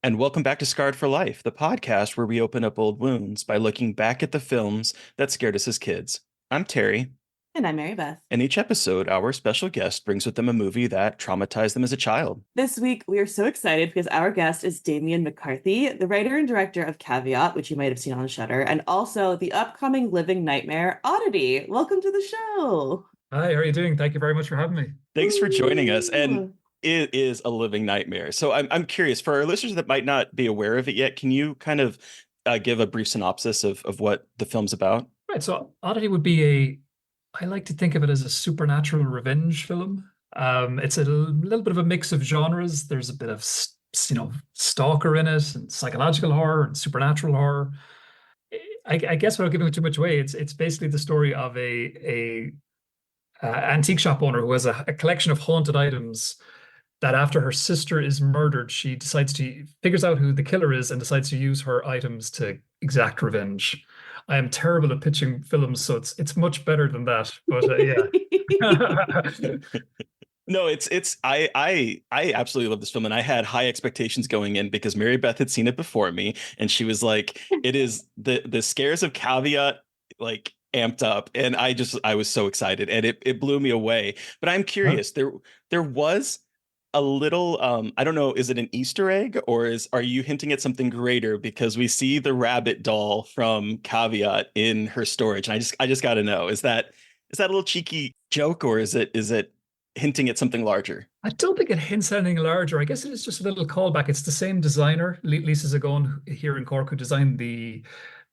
And welcome back to Scarred for Life, the podcast where we open up old wounds by looking back at the films that scared us as kids. I'm Terry, And I'm Mary Beth. and each episode, our special guest brings with them a movie that traumatized them as a child. This week, we are so excited because our guest is Damian McCarthy, the writer and director of Caveat, which you might have seen on Shudder, and also the upcoming living nightmare, Oddity. Welcome to the show. Hi, how are you doing? Thank you very much for having me. Thanks for joining us. And Ooh. it is a living nightmare. So I'm curious, for our listeners that might not be aware of it yet, can you kind of give a brief synopsis of what the film's about? Right, so Oddity would be I like to think of it as a supernatural revenge film. It's a little bit of a mix of genres. There's a bit of, stalker in it, and psychological horror and supernatural horror. I guess without giving too much away, it's basically the story of a antique shop owner who has a collection of haunted items that after her sister is murdered, she figures out who the killer is and decides to use her items to exact revenge. I am terrible at pitching films, so it's much better than that. But yeah. No, I absolutely love this film, and I had high expectations going in because Mary Beth had seen it before me, and she was like, "It is the scares of Caveat like amped up," and I was so excited, and it blew me away. But I'm Huh? curious, there was a little I don't know, is it an Easter egg or are you hinting at something greater because we see the rabbit doll from Caveat in her storage, and I just got to know, is that a little cheeky joke or is it hinting at something larger? I don't think it hints at anything larger. I guess it is just a little callback. It's the same designer, Lisa Zagon here in Cork, who designed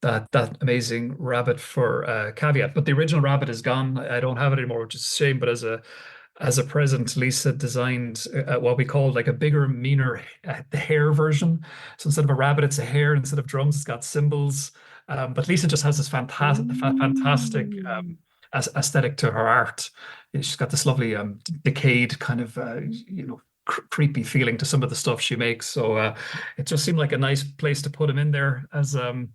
that amazing rabbit for Caveat. But the original rabbit is gone. I don't have it anymore, which is a shame. But as a present, Lisa designed what we call like a bigger, meaner the hare version. So instead of a rabbit, it's a hare. Instead of drums, it's got cymbals. But Lisa just has this fantastic Mm. aesthetic to her art. She's got this lovely decayed kind of creepy feeling to some of the stuff she makes. So it just seemed like a nice place to put him in there as a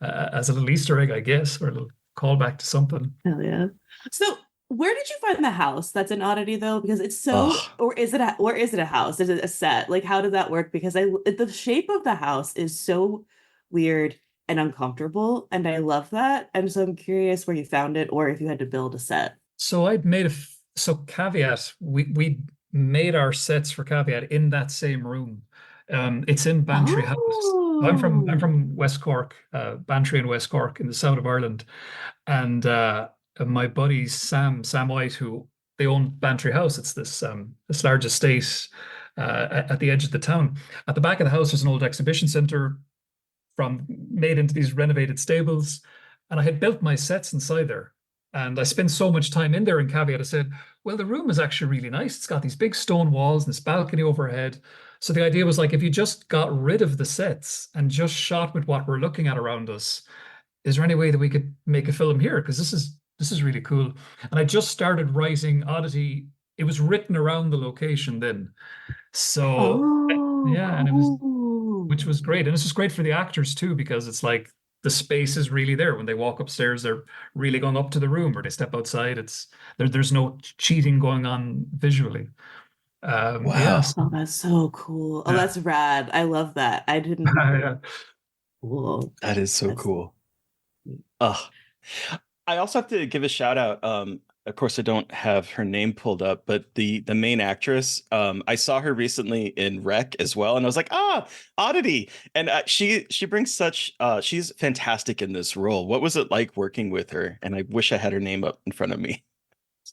little Easter egg, I guess, or a little callback to something. Hell yeah. So, where did you find the house that's an oddity though? Because it's so, Oh, or is it a house? Is it a set? Like, how does that work? Because the shape of the house is so weird and uncomfortable, and I love that. And so I'm curious where you found it, or if you had to build a set. So I'd made so Caveat, we made our sets for Caveat in that same room. It's in Bantry House. I'm Oh. from West Cork, Bantry in West Cork in the south of Ireland. And my buddy Sam White, who they own Bantry House. It's this large estate at the edge of the town. At the back of the house, there's an old exhibition center from made into these renovated stables. And I had built my sets inside there. And I spent so much time in there in Caveat. I said, well, the room is actually really nice. It's got these big stone walls and this balcony overhead. So the idea was like, if you just got rid of the sets and just shot with what we're looking at around us, is there any way that we could make a film here? Because this is really cool. And I just started writing Oddity. It was written around the location then. So Oh, yeah, and it was cool. which was great. And it's just great for the actors too, because it's like the space is really there. When they walk upstairs, they're really going up to the room, or they step outside. There's no cheating going on visually. wow. Yes. Oh, that's so cool. Oh, Yeah. that's rad. I love that. I didn't. Yeah. Cool. That is so That's cool. Oh, I also have to give a shout out. Of course, I don't have her name pulled up, but the main actress, I saw her recently in Rec as well, and I was like, Oddity, and she brings she's fantastic in this role. What was it like working with her? And I wish I had her name up in front of me.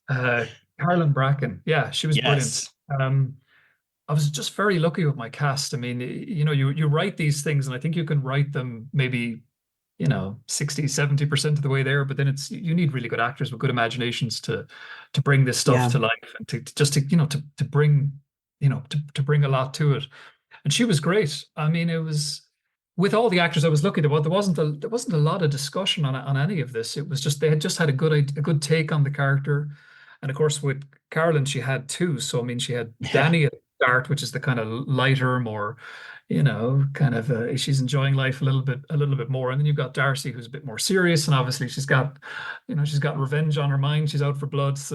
Uh, Carolyn Bracken. Yeah, she was brilliant. Yes. Um, I was just very lucky with my cast. I mean, you write these things, and I think you can write them maybe 60, 70% of the way there, but then you need really good actors with good imaginations to bring this stuff yeah. to life, and to just to bring to bring a lot to it. And she was great. I mean, it was with all the actors I was looking at, there wasn't a lot of discussion on any of this. It was just they had just had a good take on the character. And of course with Carolyn she had two. So I mean she had Yeah. Danny at the start, which is the kind of lighter, more kind of she's enjoying life a little bit more. And then you've got Darcy, who's a bit more serious, and obviously she's got revenge on her mind. She's out for blood, so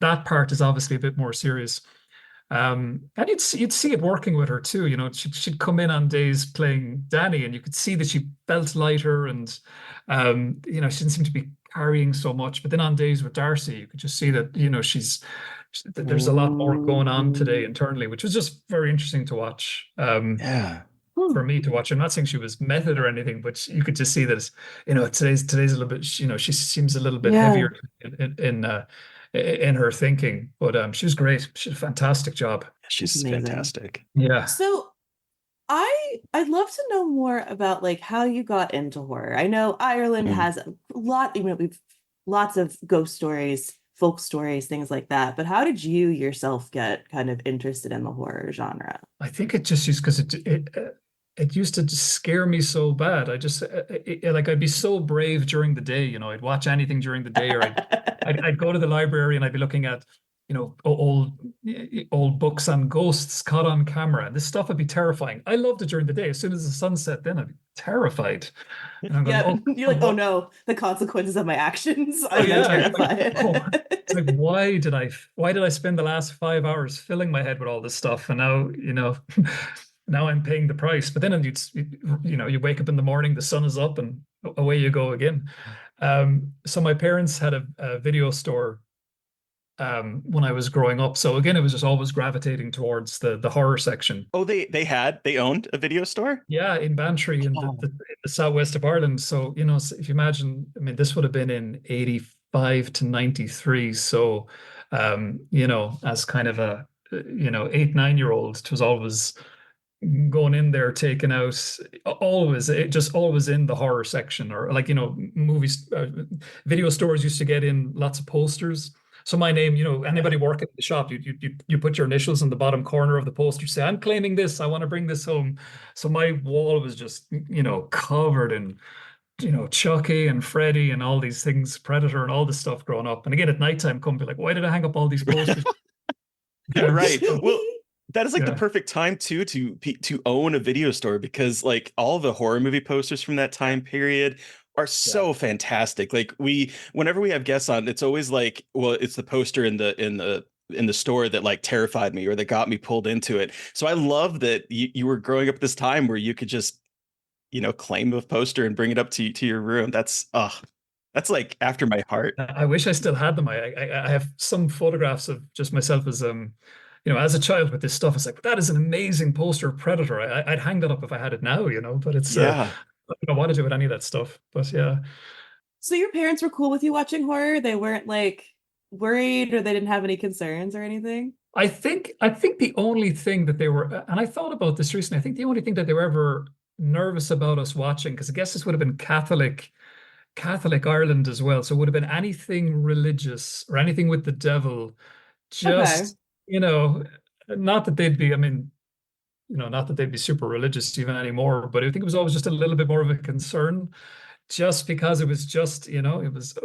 that part is obviously a bit more serious. And you'd see it working with her too. You know, she'd come in on days playing Danny, and you could see that she felt lighter, and you know, she didn't seem to be carrying so much. But then on days with Darcy, you could just see that, you know, there's a lot more going on today internally, which was just very interesting to watch. Yeah. For me to watch. I'm not saying she was method or anything, but you could just see that, you know, today's a little bit, you know, she seems a little bit Yeah, heavier in her thinking. But she was great. She did a fantastic job. it's She's amazing. fantastic. Yeah. So I'd love to know more about like how you got into horror. I know Ireland Mm. has a lot, you know, we've lots of ghost stories, folk stories, things like that. But how did you yourself get kind of interested in the horror genre? I think it just used because it used to just scare me so bad. I just like I'd be so brave during the day, you know, I'd watch anything during the day, or I'd go to the library and I'd be looking at, you know, old books on ghosts caught on camera. And this stuff would be terrifying. I loved it during the day. As soon as the sun set, then I'd be terrified. And I'm going, Yeah, oh, you're like, oh what? no, the consequences of my actions. Oh I'm now yeah. Oh, terrified. it's like why did I spend the last 5 hours filling my head with all this stuff? And now, you know, now I'm paying the price. But then you know, you wake up in the morning, the sun is up, and away you go again. So my parents had a video store when I was growing up. So again, it was just always gravitating towards the horror section. Oh, they owned a video store? Yeah, in Bantry in Oh, the southwest of Ireland. So, you know, if you imagine, I mean, this would have been in 85 to 93. So, you know, as kind of a, you know, 8, 9 year old, it was always going in there, taking out just always in the horror section, or like, you know, movies, video stores used to get in lots of posters. So my name, you know, anybody working in the shop, you put your initials in the bottom corner of the poster, say, I'm claiming this, I want to bring this home. So my wall was just, you know, covered in, you know, Chucky and Freddy and all these things, Predator and all this stuff growing up. And again, at nighttime, come be like, why did I hang up all these posters? right. So, Well, that is like the yeah, perfect time too to own a video store because like all the horror movie posters from that time period are yeah. so fantastic. Like whenever we have guests on, it's always like, well, it's the poster in the store that like terrified me or that got me pulled into it. So I love that you were growing up at this time where you could just, claim a poster and bring it up to your room. That's like after my heart. I wish I still had them. I have some photographs of just myself as you know, as a child with this stuff. It's like, that is an amazing poster of Predator. I'd hang that up if I had it now, you know. But it's Yeah. I don't know what to do with any of that stuff. But yeah, So your parents were cool with you watching horror? They weren't like worried or they didn't have any concerns or anything? I think the only thing that they were, and I thought about this recently. I think the only thing that they were ever nervous about us watching, because I guess this would have been Catholic Ireland as well. So it would have been anything religious or anything with the devil. Okay. Just, you know, not that they'd be, I mean, you know, not that they'd be super religious even anymore, but I think it was always just a little bit more of a concern, just because it was just, you know, it was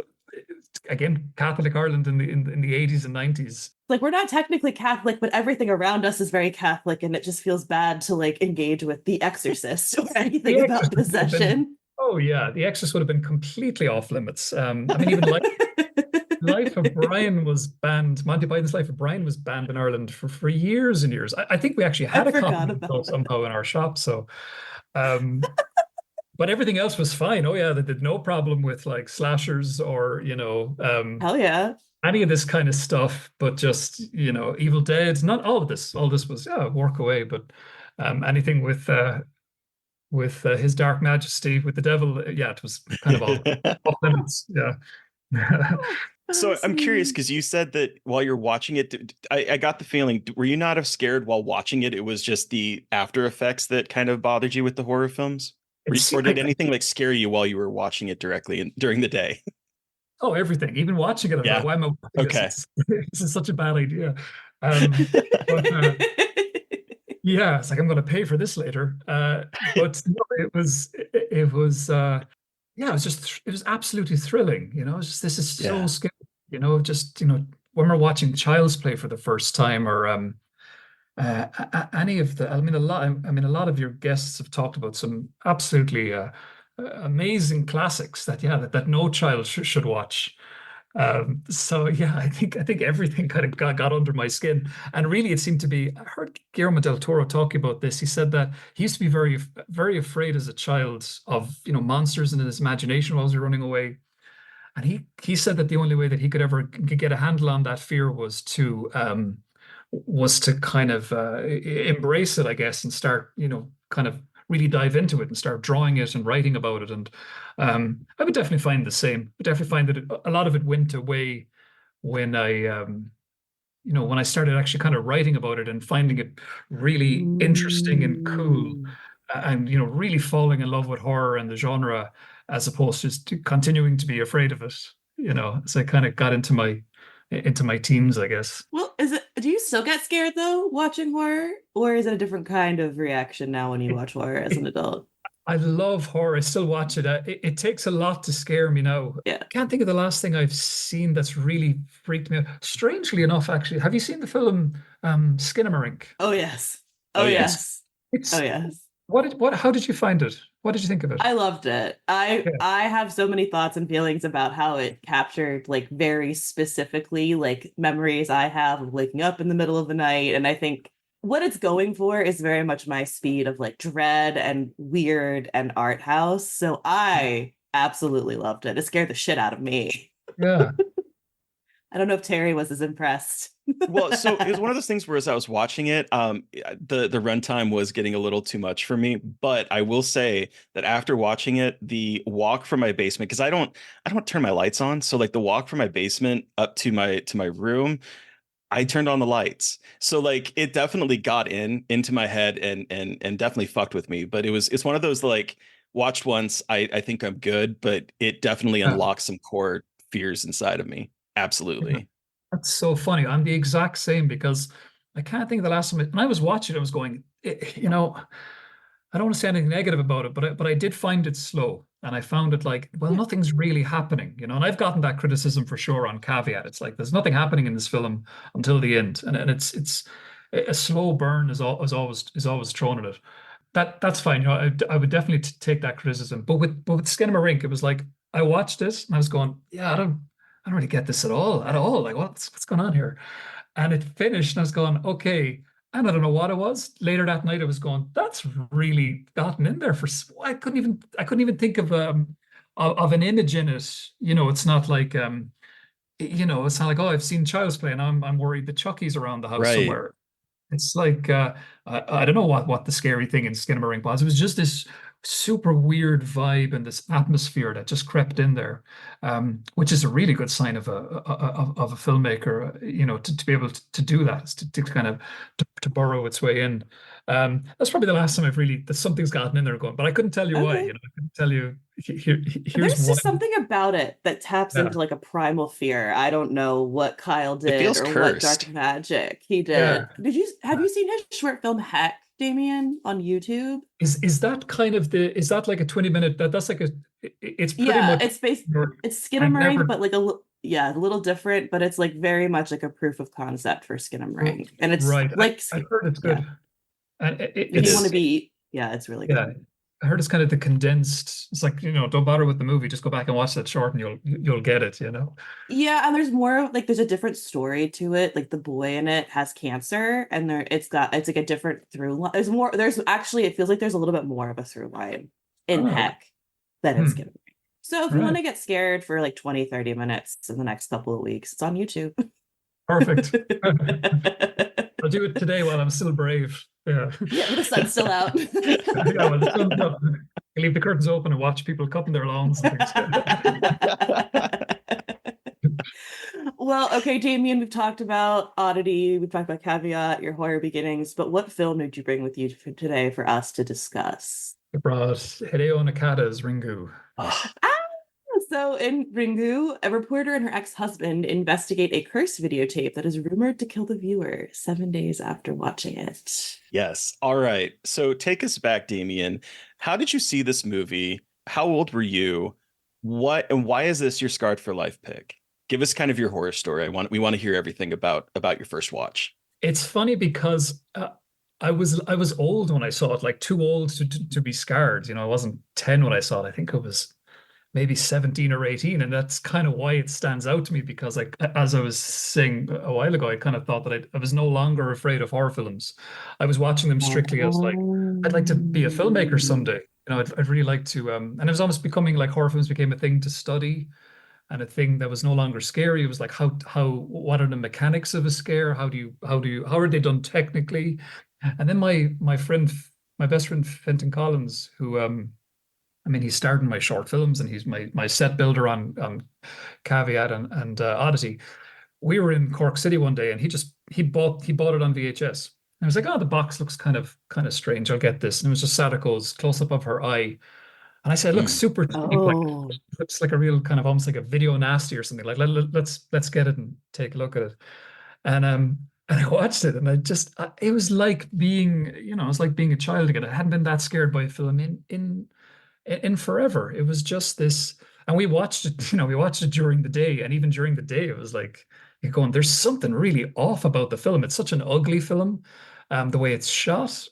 again Catholic Ireland in the 80s and 90s. Like we're not technically Catholic, but everything around us is very Catholic, and it just feels bad to like engage with The Exorcist or anything The about Exorcist would have been, possession. oh yeah, The Exorcist would have been completely off limits. I mean, even Life of Brian was banned. Monty Python's Life of Brian was banned in Ireland for years and years. I think we actually I had a copy forgot of it about though that. somehow in our shop. So, um, but everything else was fine. Oh yeah, they did no problem with like slashers or, you know, Hell yeah. any of this kind of stuff. But just, you know, Evil Dead, not all of this. All this was, yeah, work away. But anything with His Dark Majesty, with the devil, yeah, it was kind of off limits. Yeah. Oh, So I'm curious fascinating. because you said that while you're watching it, I got the feeling, were you not scared while watching it? It was just the after effects that kind of bothered you with the horror films? It's Or did anything like scare you while you were watching it directly during the day? Oh, everything. Even watching it, I'm like, Yeah. why am I watching this? Okay. This is such a bad idea. But yeah, it's like I'm going to pay for this later. But no, yeah, it was absolutely thrilling. You know, it's just, this is so Yeah. scary. You know, just, you know, when we're watching Child's Play for the first time, or any of the, I mean, a lot of your guests have talked about some absolutely amazing classics that, yeah, that no child should watch. So yeah, I think everything kind of got under my skin, and really it seemed to be. I heard Guillermo del Toro talking about this. He said that he used to be very afraid as a child of monsters in his imagination while he was running away, and he said that the only way that he could ever get a handle on that fear was to kind of embrace it, I guess, and start kind of really dive into it and start drawing it and writing about it. And I would definitely find the same. I definitely find that a lot of it went away when I started actually kind of writing about it and finding it really interesting and cool, Mm. and really falling in love with horror and the genre, as opposed to just continuing to be afraid of it. As I kind of got into my teens, I guess. Well, do you still get scared though watching horror? Or is it a different kind of reaction now when you It, watch horror as an it, adult? I love horror. I still watch it. It takes a lot to scare me now. Yeah. I can't think of the last thing I've seen that's really freaked me out. Strangely enough, actually, have you seen the film Skinamarink? Oh yes. Oh Oh yes. It's yes. Oh it's yes. how did you find it? What did you think of it? I loved it. I Yeah. I have so many thoughts and feelings about how it captured like very specifically like memories I have of waking up in the middle of the night. And I think what it's going for is very much my speed of like dread and weird and art house. So I absolutely loved it. It scared the shit out of me. Yeah. I don't know if Terry was as impressed. Well, so it was one of those things where as I was watching it, the runtime was getting a little too much for me. But I will say that after watching it, the walk from my basement, because I don't turn my lights on, so like the walk from my basement up to my room, I turned on the lights. So like it definitely got into my head and definitely fucked with me. But it's one of those like watched once, I think I'm good, but it definitely Yeah. unlocks some core fears inside of me. Yeah. Absolutely. That's so funny. I'm the exact same because I can't think of the last time when I was watching it, I was going, I don't want to say anything negative about it, but I did find it slow. And I found it like, well, Yeah. nothing's really happening. And I've gotten that criticism for sure on Caveat. It's like there's nothing happening in this film until the end. And it's a slow burn is always thrown at it. That's fine. I would definitely take that criticism. But with Skinamarink, it was like I watched this and I was going, yeah, I don't really get this at all. Like what's going on here? And it finished and I was going, okay. And I don't know what it was. Later that night, I was going, that's really gotten in there I couldn't even think of an image in it. It's not like it's not like, oh, I've seen Child's Play and I'm worried that Chucky's around the house Right. somewhere. It's like I don't know what the scary thing in Skinamarink was. It was just this super weird vibe and this atmosphere that just crept in there, which is a really good sign of a filmmaker. To be able to do that, to kind of to burrow its way in. That's probably the last time I've really that something's gotten in there going, but I couldn't tell you why. Okay. I couldn't tell you. Here's There's why. just something about it that taps Yeah, into like a primal fear. I don't know what Kyle It did feels or what cursed. dark magic he yeah. did. Have you seen his short film Heck, Damien, on YouTube? Is that like a 20 minute that's like it's pretty Yeah, much it's I've Skinamarink, never but like a little different, but it's like very much like a proof of concept for Skinamarink. And it's right. like I've heard it's yeah, good. And if It you want to is. be yeah, it's really yeah, good. I heard it's kind of the condensed. It's like, don't bother with the movie, just go back and watch that short and you'll get it. Yeah, and there's a different story to it. Like the boy in it has cancer and it's like a different through line. There's actually it feels like there's a little bit more of a through line in Oh, Heck than in hmm, Skin. So if you want right. to get scared for like 20-30 minutes in the next couple of weeks, it's on YouTube. Perfect. I'll do it today while I'm still brave. Yeah. Yeah, the sun's still out. Yeah, well, the sun's up. I leave the curtains open and watch people cutting their lawns and things. Well, okay, Damien, we've talked about Oddity, we've talked about Caveat, your horror beginnings, but what film did you bring with you today for us to discuss? I brought Hideo Nakata's Ringu. Ah, Ah, so in Ringu, a reporter and her ex-husband investigate a cursed videotape that is rumored to kill the viewer 7 days after watching it. yes. All right. So take us back, Damien. How did you see this movie? How old were you? What and why is this your Scarred for Life pick? Give us kind of your horror story. We want to hear everything about your first watch. It's funny because I was old when I saw it, like too old to be scarred. I wasn't 10 when I saw it. I think maybe 17 or 18. And that's kind of why it stands out to me because like as I was saying a while ago, I kind of thought that I was no longer afraid of horror films. I was watching them strictly as like, I'd like to be a filmmaker Um, someday. I'd really like to and it was almost becoming like horror films became a thing to study and a thing that was no longer scary. It was like what are the mechanics of a scare? How are they done technically? And then my best friend Fenton Collins, who I mean, he starred in my short films and he's my set builder on Caveat and Oddity. We were in Cork City one day and he bought it on VHS. And I was like, oh, the box looks kind of strange. I'll get this. And it was just Sadako's close up of her eye. And I said, look, Mm. super cheap, like oh, looks like a real kind of almost like a video nasty or something. Like let's get it and take a look at it. And I watched it and it was like being, it was like being a child again. I hadn't been that scared by a film in forever. It was just this, and we watched it, we watched it during the day, and even during the day, it was like you're going, there's something really off about the film. It's such an ugly film, the way it's shot.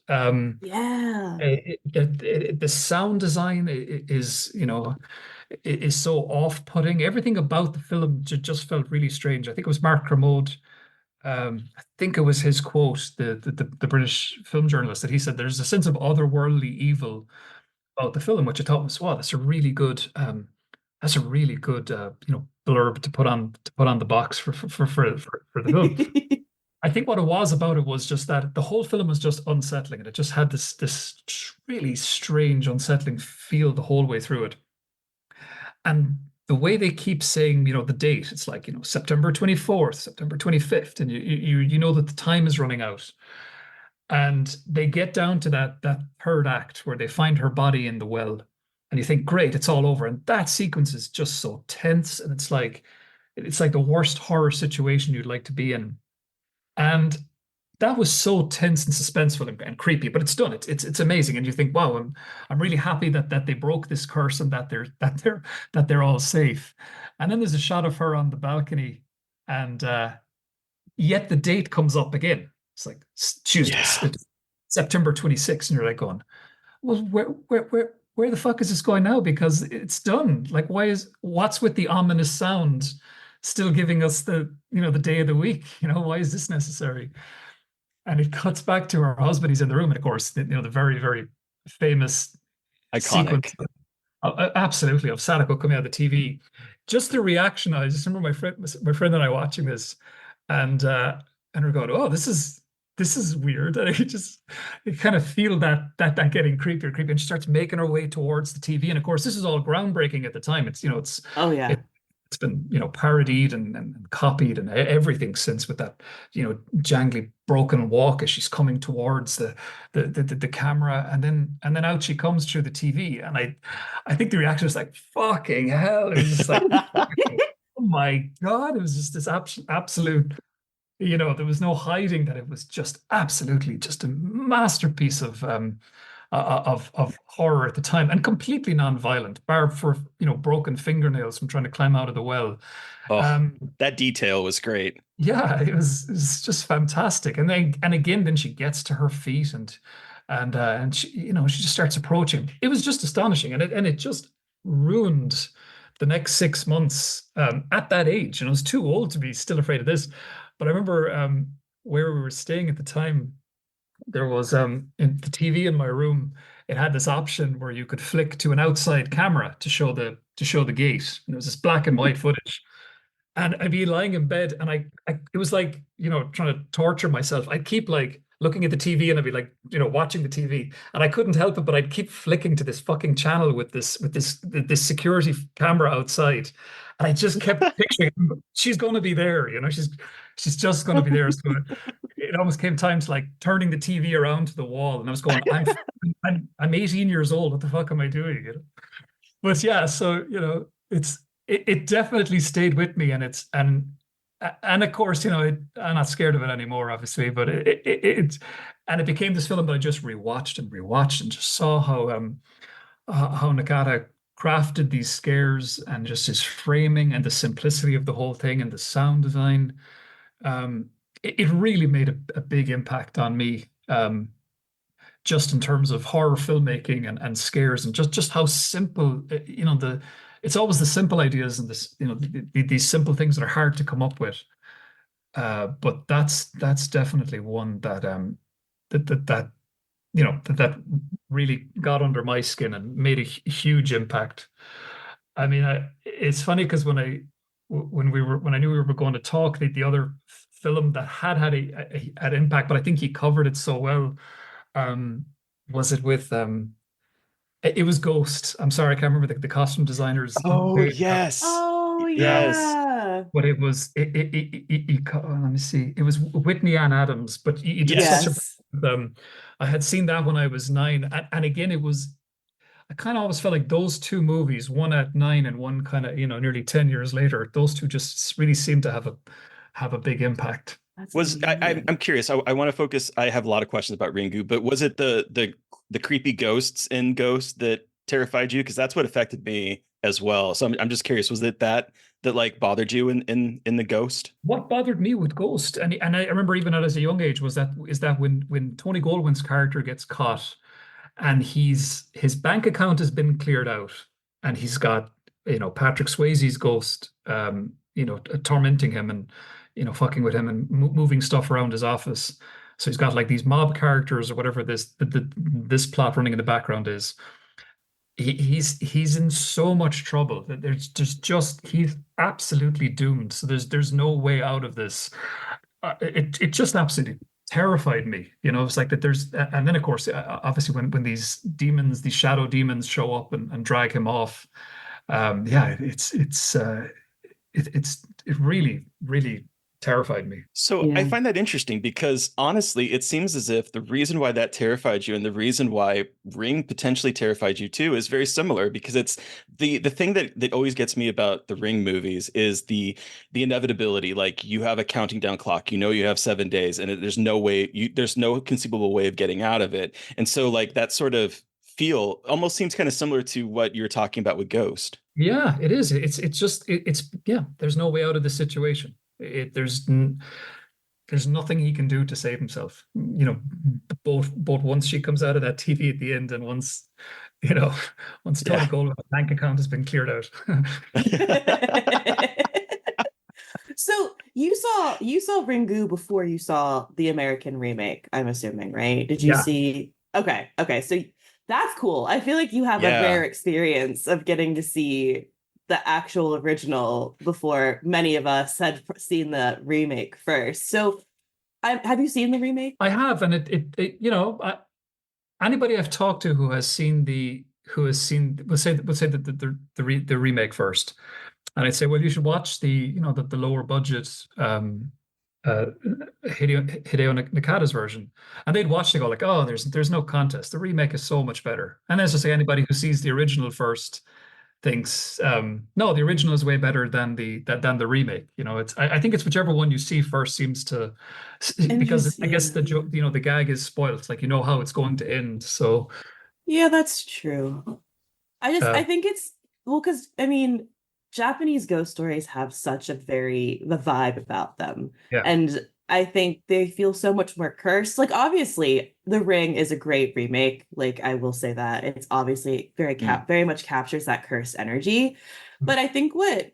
yeah. The sound design is, is so off-putting. Everything about the film just felt really strange. I think it was Mark Kermode. I think it was his quote, the British film journalist, that he said there's a sense of otherworldly evil about the film, which I thought was, wow, that's a really good blurb to put on the box for the film. I think what it was about it was just that the whole film was just unsettling, and it just had this really strange, unsettling feel the whole way through it. And the way they keep saying, the date, it's like, September 24th, September 25th, and you know that the time is running out. And they get down to that third act where they find her body in the well, and you think, great, it's all over. And that sequence is just so tense, and it's like the worst horror situation you'd like to be in. And that was so tense and suspenseful and creepy, but it's done. It's amazing, and you think, wow, I'm really happy that they broke this curse and that they're all safe. And then there's a shot of her on the balcony, and yet the date comes up again. It's like Tuesday, Yeah. September 26th, and you're like going, well, where the fuck is this going now? Because it's done. Like, what's with the ominous sound still giving us the day of the week? Why is this necessary? And it cuts back to her husband. He's in the room, and of course, the very, very famous sequence, Iconic. absolutely, of Sadako coming out of the TV. Just the reaction. I just remember my friend and I watching this, and we're going, "Oh, this is weird." And you kind of feel that getting creepier and creepier. And she starts making her way towards the TV. And of course, this is all groundbreaking at the time. Oh yeah. It, it's been parodied and copied and everything since with that jangly broken walk as she's coming towards the camera, and then out she comes through the TV. And I think the reaction was like, fucking hell. It was just like, oh my God. It was just this absolute, there was no hiding that it was just absolutely just a masterpiece of horror at the time, and completely non-violent, bar for broken fingernails from trying to climb out of the well. Oh, Um, that detail was great. yeah, it was just fantastic. And again, then she gets to her feet and she just starts approaching. It was just astonishing, and it just ruined the next 6 months at that age. And I was too old to be still afraid of this. But I remember where we were staying at the time, there was in the TV in my room, it had this option where you could flick to an outside camera to show the gate. And it was this black and white footage. And I'd be lying in bed, and it was like, trying to torture myself. I'd keep like looking at the TV, and I'd be like, watching the TV, and I couldn't help it, but I'd keep flicking to this fucking channel with this security camera outside, and I just kept picturing she's going to be there, she's just going to be there. So it almost came time to like turning the TV around to the wall, and I was going, I'm 18 years old. What the fuck am I doing? But yeah, so it definitely stayed with me, and of course, I'm not scared of it anymore, obviously, but it became this film that I just rewatched and rewatched and just saw how Nakata crafted these scares and just his framing and the simplicity of the whole thing and the sound design. It really made a big impact on me. Just in terms of horror filmmaking and scares, and just how simple, it's always the simple ideas and this, these simple things that are hard to come up with. But that's definitely one that that that really got under my skin and made a huge impact. I mean, it's funny because when I knew we were going to talk, the other film that had an impact, but I think he covered it so well. Um, was it with it was Ghost. I'm sorry, I can't remember the costume designer's Oh name. yes. Oh Yes. yeah. But it was let me see. It was Whitney Ann Adams, but you did such a Yes. I had seen that when I was 9, and again it was I kind of always felt like those two movies, one at 9 and one kind of nearly 10 years later, those two just really seem to have a big impact. That's Was amazing. I'm curious. I want to focus. I have a lot of questions about Ringu, but was it the creepy ghosts in Ghost that terrified you? Because that's what affected me as well. So I'm just curious. Was it that like bothered you in the Ghost? What bothered me with Ghost, and I remember even at as a young age, was that when Tony Goldwyn's character gets caught and his bank account has been cleared out and he's got Patrick Swayze's ghost tormenting him and fucking with him and moving stuff around his office. So he's got like these mob characters or whatever this plot running in the background is. He's in so much trouble that there's just he's absolutely doomed. So there's no way out of this. It just absolutely terrified me. It's like that there's and then of course obviously when these demons, these shadow demons show up and drag him off. Yeah, it really terrified me. So I Yeah. find that interesting because honestly, it seems as if the reason why that terrified you and the reason why Ring potentially terrified you too is very similar because it's the thing that always gets me about the Ring movies is the inevitability. Like you have a counting down clock, you have 7 days, and there's no conceivable way of getting out of it. And so like that sort of feel almost seems kind of similar to what you're talking about with Ghost. Yeah, it is. It's just it's yeah. There's no way out of this situation. There's nothing he can do to save himself. Both once she comes out of that TV at the end and once you know once Tony Yeah. Goldwyn's bank account has been cleared out. So you saw Ringu before you saw the American remake, I'm assuming, right? Did you Yeah. see? Okay, okay. So that's cool. I feel like you have a rare Yeah. experience of getting to see the actual original before many of us had seen the remake first. So, have you seen the remake? I have, and anybody I've talked to who has seen would say that the remake first, and I'd say, well, you should watch the lower budget uh, Hideo Nakata's version, and they'd watch it and go like, oh, there's no contest. The remake is so much better. And as I say, anybody who sees the original first thinks, no, the original is way better than the remake. I think it's whichever one you see first seems to, because I guess the joke, Interesting. the gag is spoiled. Like how it's going to end. So Yeah, that's true. I uh, think it's well, because I mean, Japanese ghost stories have such the vibe about them. yeah. And I think they feel so much more cursed. Like obviously, The Ring is a great remake. Like I will say that. It's obviously Mm. very much captures that cursed energy. But I think what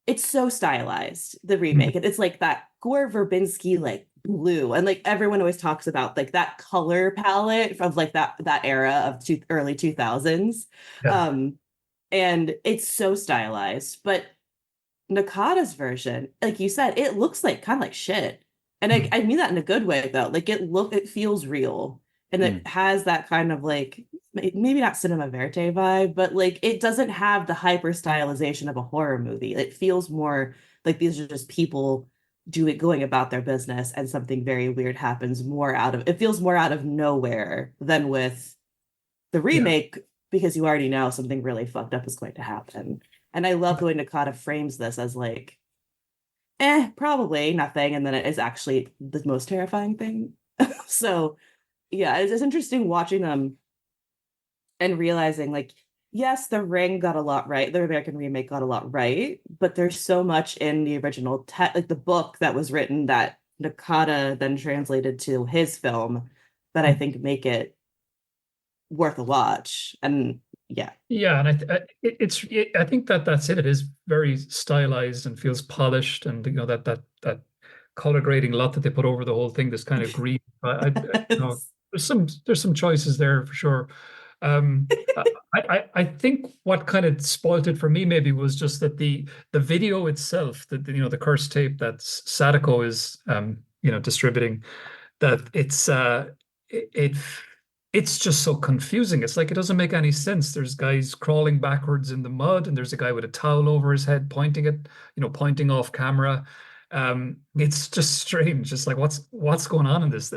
it's so stylized, the remake. It's like that Gore Verbinski like blue. And like everyone always talks about like that color palette of like that era of early 2000s. Yeah. Um, and it's so stylized. But Nakata's version, like you said, it looks like kind of like shit. And I mean that in a good way though. Like it feels real. And Mm. it has that kind of like maybe not cinema verite vibe, but like it doesn't have the hyper stylization of a horror movie. It feels more like these are just people going about their business and something very weird happens more out of it feels more out of nowhere than with the Yeah. remake because you already know something really fucked up is going to happen. And I love the way Nakata frames this as like, probably nothing. And then it is actually the most terrifying thing. So yeah, it's interesting watching them and realizing like, yes, the ring got a lot right. The American remake got a lot right, but there's so much in the original like the book that was written that Nakata then translated to his film that I think make it worth a watch. And Yeah. Yeah, and I think that that's it. It is very stylized and feels polished, and that color grading lot that they put over the whole thing, this kind of green. There's some choices there for sure. I think what kind of spoiled it for me maybe was just that the video itself, the curse tape that Sadako is distributing, that it it's just so confusing. It's like it doesn't make any sense. There's guys crawling backwards in the mud, and there's a guy with a towel over his head pointing off camera. It's just strange. Just like what's going on in this?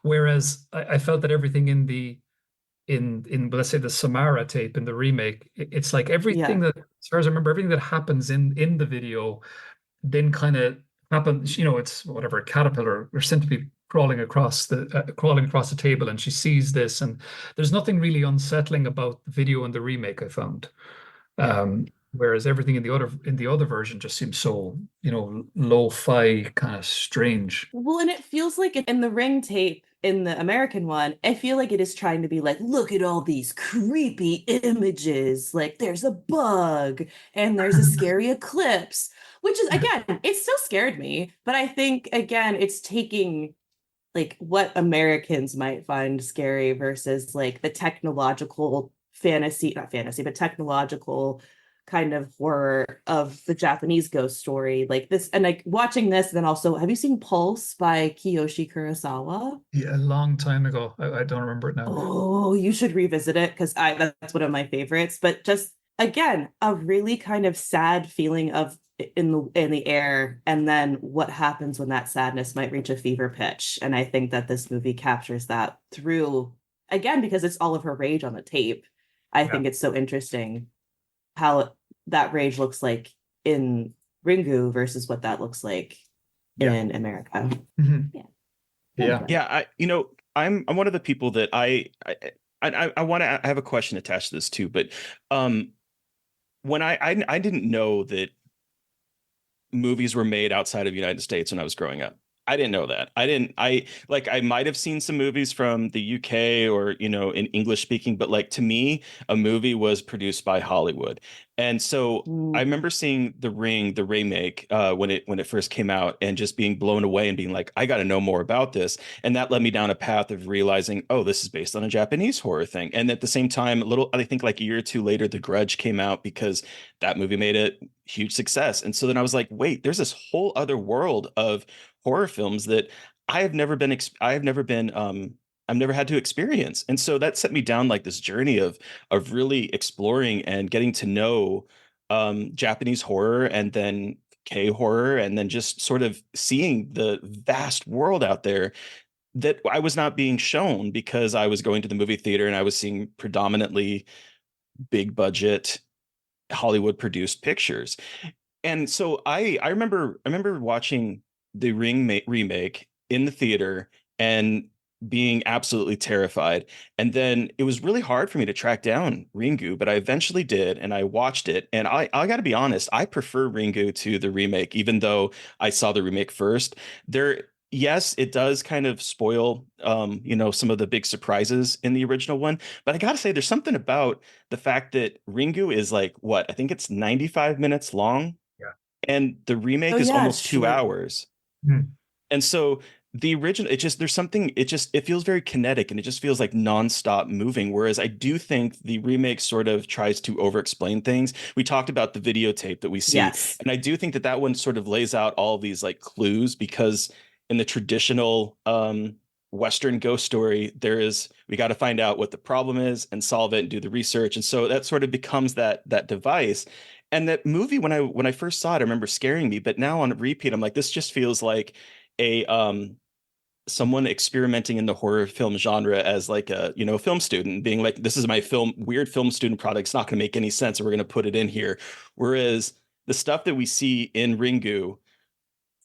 Whereas I felt that everything in let's say the Samara tape in the remake, it's like everything Yeah. that, as far as I remember, everything that happens in the video then kind of happens. It's whatever, a caterpillar or centipede crawling across the table, and she sees this, and there's nothing really unsettling about the video and the remake, I found. Yeah. Whereas everything in the other version just seems so, lo-fi, kind of strange. Well, and it feels like in the Ring tape in the American one, I feel like it is trying to be like, look at all these creepy images. Like there's a bug and there's a scary eclipse, which is again, it still scared me. But I think again, it's taking like what Americans might find scary versus like the technological fantasy, not fantasy, but technological kind of horror of the Japanese ghost story. Like this, and like watching this, then also, have you seen Pulse by Kiyoshi Kurosawa? Yeah, a long time ago. I don't remember it now. Oh, you should revisit it because I that's one of my favorites. But just again, a really kind of sad feeling of in the air, and then what happens when that sadness might reach a fever pitch. And I think that this movie captures that through again because it's all of her rage on the tape. I Yeah. think it's so interesting how that rage looks like in Ringu versus what that looks like Yeah. in America. Mhm. Yeah. Yeah. Yeah, I'm one of the people that I want to, I have a question attached to this too, but when I didn't know that movies were made outside of the United States when I was growing up. I didn't know that. I might have seen some movies from the UK or, in English speaking, but like to me, a movie was produced by Hollywood. And so I Mm. remember seeing The Ring, the remake, when it first came out and just being blown away and being like, I got to know more about this. And that led me down a path of realizing, oh, this is based on a Japanese horror thing. And at the same time, I think like a year or two later, The Grudge came out because that movie made a huge success. And so then I was like, wait, there's this whole other world of horror films that I've never had to experience. And so that set me down like this journey of really exploring and getting to know Japanese horror and then K horror and then just sort of seeing the vast world out there that I was not being shown because I was going to the movie theater and I was seeing predominantly big budget Hollywood produced pictures. And so I remember watching the remake in the theater and being absolutely terrified. And then it was really hard for me to track down Ringu, but I eventually did, and I watched it. And I got to be honest, I prefer Ringu to the remake, even though I saw the remake first. Yes, it does kind of spoil, some of the big surprises in the original one. But I got to say, there's something about the fact that Ringu is like what I think it's 95 minutes long Yeah. and the Oh remake is yeah, it's almost two short. hours. Mhm. And so the original, there's something, it feels very kinetic and it just feels like nonstop moving. Whereas I do think the remake sort of tries to over explain things. We talked about the videotape that we see, Yes. and I do think that that one sort of lays out all these like clues because in the traditional Western ghost story, we got to find out what the problem is and solve it and do the research. And so that sort of becomes that device. And that movie, when I first saw it, I remember scaring me, but now on repeat, I'm like, this just feels like a someone experimenting in the horror film genre as like a film student being like, this is my weird film student product, it's not going to make any sense and we're going to put it in here, whereas the stuff that we see in Ringu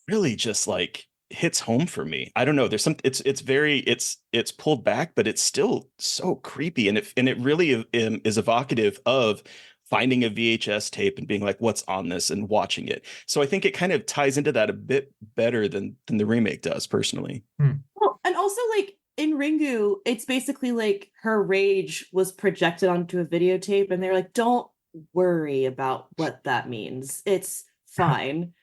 really just like hits home for me. I don't know, there's some it's pulled back but it's still so creepy, and it really is evocative of finding a VHS tape and being like, what's on this, and watching it. So I think it kind of ties into that a bit better than the remake does personally. Hmm. Well, and also like in Ringu, it's basically like her rage was projected onto a videotape, and they're like, don't worry about what that means. It's fine.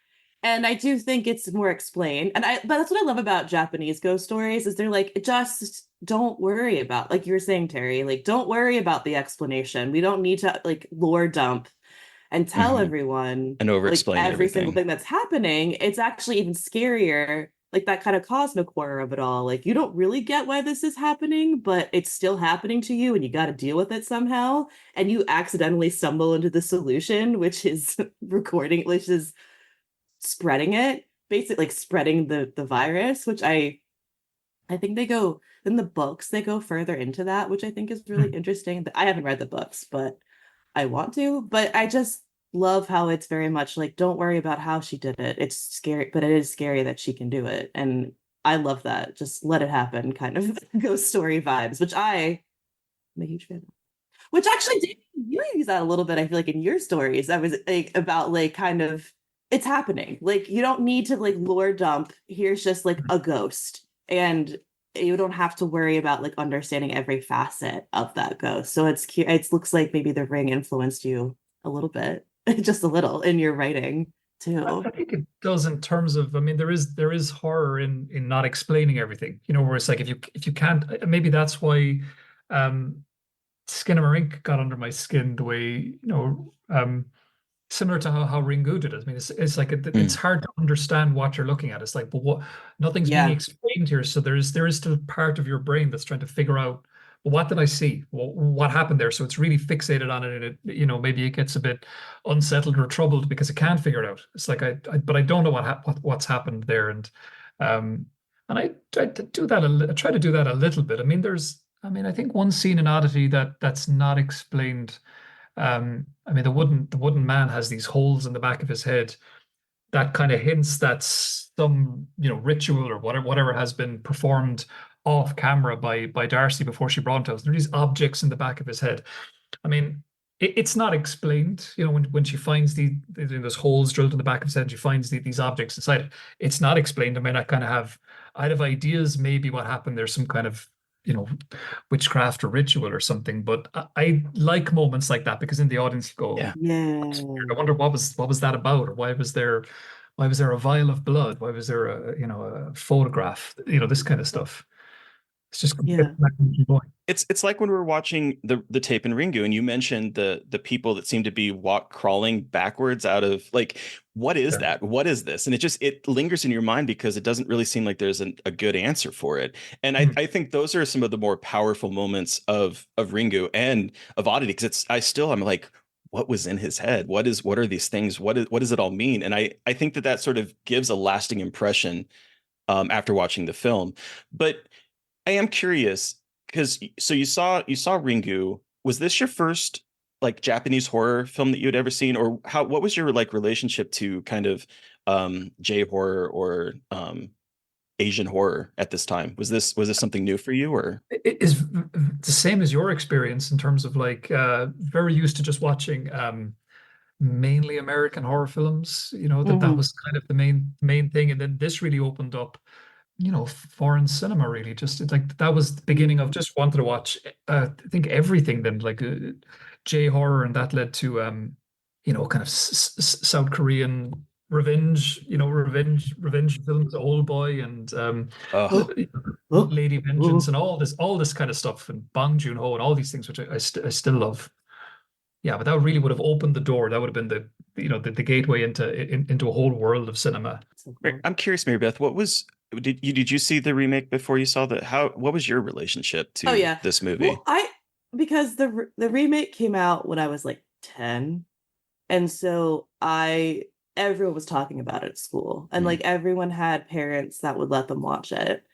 And I do think it's more explained. But that's what I love about Japanese ghost stories is they're like, just don't worry about, like you were saying, Terry, like, don't worry about the explanation. We don't need to like lore dump and tell Mhm. everyone And over like explain every single everything. thing that's happening. It's actually even scarier, like that kind of cosmic horror of it all. Like you don't really get why this is happening, but it's still happening to you and you got to deal with it somehow. And you accidentally stumble into the solution, which is recording, which is spreading it, basically like spreading the virus, which I think they go in the books, they go further into that, which I think is really interesting. I haven't read the books, but I want to. But I just love how it's very much like, don't worry about how she did it. It's scary, but it is scary that she can do it. And I love that. Just let it happen kind of ghost story vibes, which I'm a huge fan of. Which actually did you use that a little bit, I feel like in your stories. I was like about like kind of it's happening. Like you don't need to like lore dump. Here's just like a ghost. And you don't have to worry about like understanding every facet of that ghost. So it's cute. It looks like maybe the ring influenced you a little bit, just a little in your writing I too. think it does in terms of, I mean, there is horror in not explaining everything, where it's like if you can't, maybe that's why um Skinamarink got under my skin the way, similar to how Ringu did it. I mean, it's like it's Mm. hard to understand what you're looking at. It's like, but what nothing's being Yeah. explained here. So there is still part of your brain that's trying to figure out, well, what did I see? Well, what happened there? So it's really fixated on it, and maybe it gets a bit unsettled or troubled because it can't figure it out. It's like but I don't know what's happened there, um, and I try to do that a little bit. I mean, I think one scene in Oddity that's not explained. I mean, the wooden man has these holes in the back of his head that kind of hints that some, ritual or whatever has been performed off camera by Darcy before she brought him to us. There are these objects in the back of his head. I mean, it's not explained. When she finds those holes drilled in the back of his head, she finds these objects inside it. It's not explained. I mean, I'd have ideas maybe what happened. There's some kind of, you know, witchcraft or ritual or something. But I like moments like that because in the audience you go, Yeah. "That's weird. Yeah. I wonder what was that about, or why was there a vial of blood? Why was there a photograph? This kind of stuff. It's just Yeah. going. It's like when we were watching the tape in Ringu, and you mentioned the people that seem to be crawling backwards out of, like, what is Sure. that? What is this? And it lingers in your mind because it doesn't really seem like there's a good answer for it. And Hmm. I think those are some of the more powerful moments of Ringu and of Oddity, because I'm like, what was in his head? What are these things? What does it all mean? And I think that sort of gives a lasting impression after watching the film. But I am curious because so you saw Ringu. Was this your first like Japanese horror film that you had ever seen, or what was your like relationship to kind of J horror or Asian horror at this time? Was this something new for you, or It is the same as your experience in terms of like very used to just watching mainly American horror films. That Hmm. was kind of the main thing, and then this really opened up, foreign cinema really. Just like that was the beginning of just wanted to watch. I think everything then like J horror, and that led to kind of South Korean revenge films, Old Boy and oh, Oh, Lady Vengeance oh. and all this kind of stuff, and Bong Joon-ho and all these things, which I still love. Yeah, but that really would have opened the door. That would have been the gateway into a whole world of cinema. So cool. I'm curious, Mary Beth, did you see the remake before you saw what was your relationship Oh to yeah. this movie? Well, because the remake came out when I was like 10. And so everyone was talking about it at school. And Mm. like everyone had parents that would let them watch it.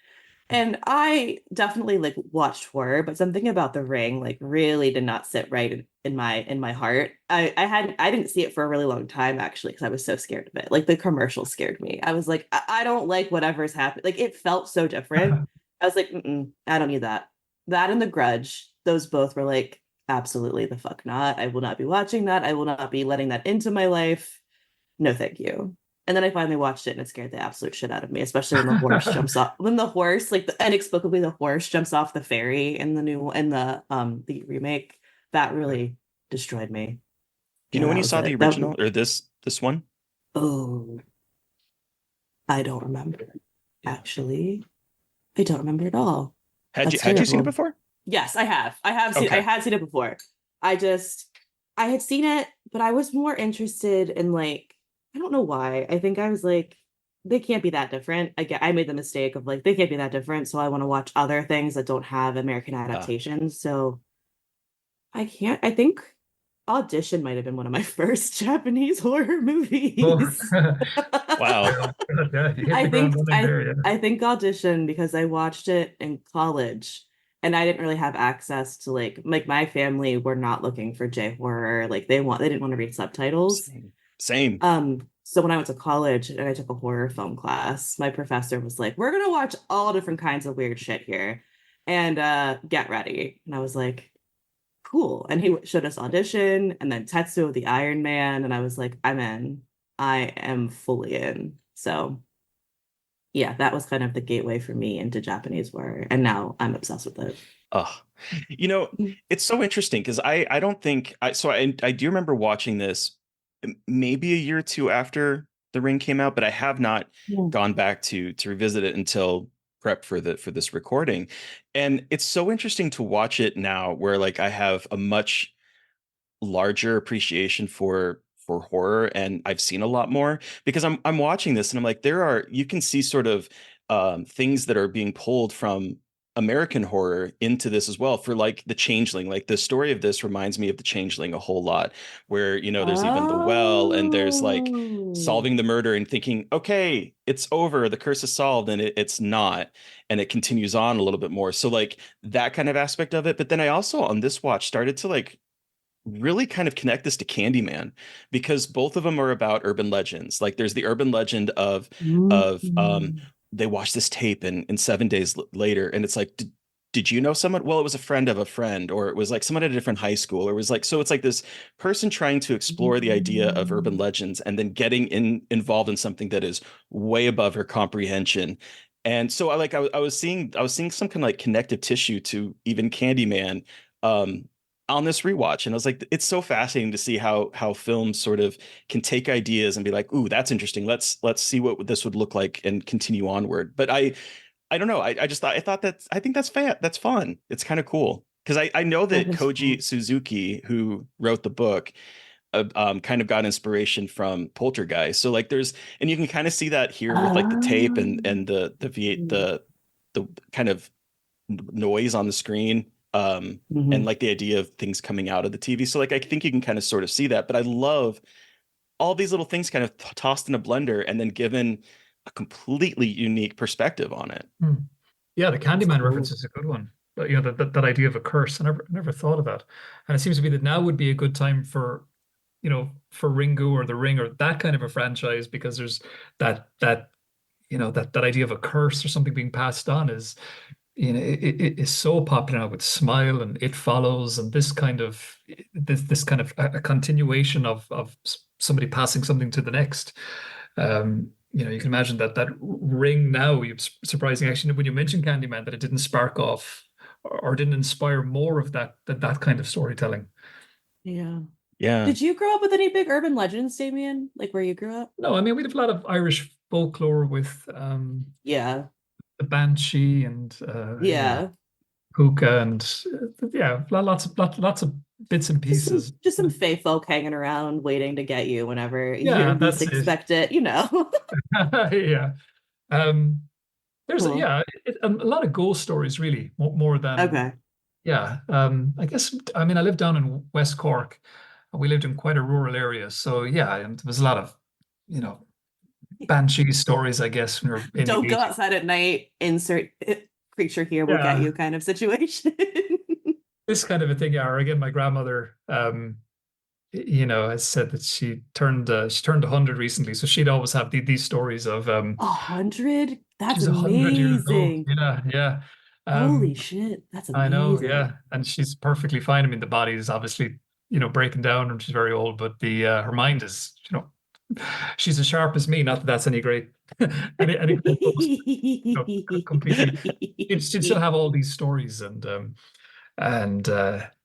And I definitely like watched horror, but something about The Ring like really did not sit right in my heart. I didn't see it for a really long time actually because I was so scared of it. Like the commercial scared me. I was like, I don't like whatever's happening. Like it felt so different. I was like, I don't need that. That and The Grudge, those both were like, absolutely the fuck not. I will not be watching that. I will not be letting that into my life. No, thank you. And then I finally watched it and it scared the absolute shit out of me, especially when the horse jumps off. When the horse, like inexplicably, the horse jumps off the ferry in the remake. That really destroyed me. Do you Yeah, know when that you was saw the it. That original or this one? oh, I don't remember. Yeah. Actually, I don't remember at all. Had you That's had you seen it terrible. before? Yes, I have. I Okay. had seen it before. I just I had seen it, but I was more interested in like I don't know why. I think I was like they can't be that different. I made the mistake of like they can't be that different, so I want to watch other things that don't have American Uh, adaptations. So I can't I think Audition might have been one of my first Japanese horror Oh, movies. wow. yeah, yeah, you hit the ground running there. Yeah. I think Audition because I watched it in college and I didn't really have access to like my family were not looking for J horror. Like they didn't want to read subtitles. Same. Same. So when I went to college and I took a horror film class, my professor was like, "We're gonna watch all different kinds of weird shit here and get ready." And I was like, "Cool." And he showed us Audition and then Tetsuo the Iron Man and I was like, "I'm in. I am fully in." So yeah, that was kind of the gateway for me into Japanese horror, and now I'm obsessed with it. Oh, it's so interesting because I don't think I do remember watching this maybe a year or two after The Ring came out, but I have not Yeah. gone back to revisit it until prep for this recording. And it's so interesting to watch it now where like I have a much larger appreciation for horror and I've seen a lot more because I'm watching this and I'm like you can see sort of things that are being pulled from American horror into this as well for like the Changeling. Like the story of this reminds me of the Changeling a whole lot, where there's even the well and there's like Oh. solving the murder and thinking, okay, it's over, the curse is solved, and it's not, and it continues on a little bit more. So like that kind of aspect of it. But then I also on this watch started to like really kind of connect this to Candyman because both of them are about urban legends. Like there's the urban legend of Mm. they watched this tape and 7 days later and it's like did you know someone? Well, it was a friend of a friend, or it was like someone at a different high school, or it was like so it's like this person trying to explore the idea of urban legends and then getting involved in something that is way above her comprehension. And so I was seeing some kind of like connective tissue to even Candyman um on this rewatch, and I was like, it's so fascinating to see how films sort of can take ideas and be like, ooh, that's interesting. Let's see what this would look like and continue onward. But I don't know. I just thought I think that's fun. It's kind of cool because I know That that is Koji cool. Suzuki, who wrote the book, kind of got inspiration from Poltergeist. So like and you can kind of see that here with like the tape and the V8 the kind of noise on the screen and Mhm. like the idea of things coming out of the TV. So like I think you can kind of sort of see that, but I love all these little things kind of tossed in a blender and then given a completely unique perspective on it. Hmm. Yeah, the That's Candyman reference cool. is a good one. But that idea of a curse, I never thought of that. And it seems to be that now would be a good time for, for Ringu or The Ring or that kind of a franchise because there's that that idea of a curse or something being passed on is it is so popular now with Smile and It Follows and this kind of a continuation of somebody passing something to the next. You can imagine that Ring now. It's surprising actually when you mentioned Candyman that it didn't spark off or didn't inspire more of that kind of storytelling. Yeah. Yeah. Did you grow up with any big urban legends, Damien? Like where you grew up? No, I mean we have a lot of Irish folklore with Yeah. the banshee and Yeah. hookah and yeah, lots of bits and pieces. Just some fae folk hanging around waiting to get you whenever you Yeah, least that's it. expect it, you know. Yeah. Um, there's Cool. a lot of ghost stories really more than Okay. yeah. I guess I mean I lived down in West Cork. And we lived in quite a rural area, so yeah, and there was a lot of you know banshee stories. I guess when we were in the Don't go 80s. outside at night, insert creature here will get Yeah, you kind of situation. this kind of a thing. Yeah, or again, my grandmother, has said that she turned 100 recently, so she'd always have these stories of 100? That's she's 100 years old. amazing. Yeah, yeah. Holy Um, shit, that's I know, amazing. yeah, and she's perfectly fine. I mean, the body is obviously breaking down, and she's very old, but the her mind is she's as sharp as me. Not that that's any great, any great boast, completely. She'd still have all these stories, and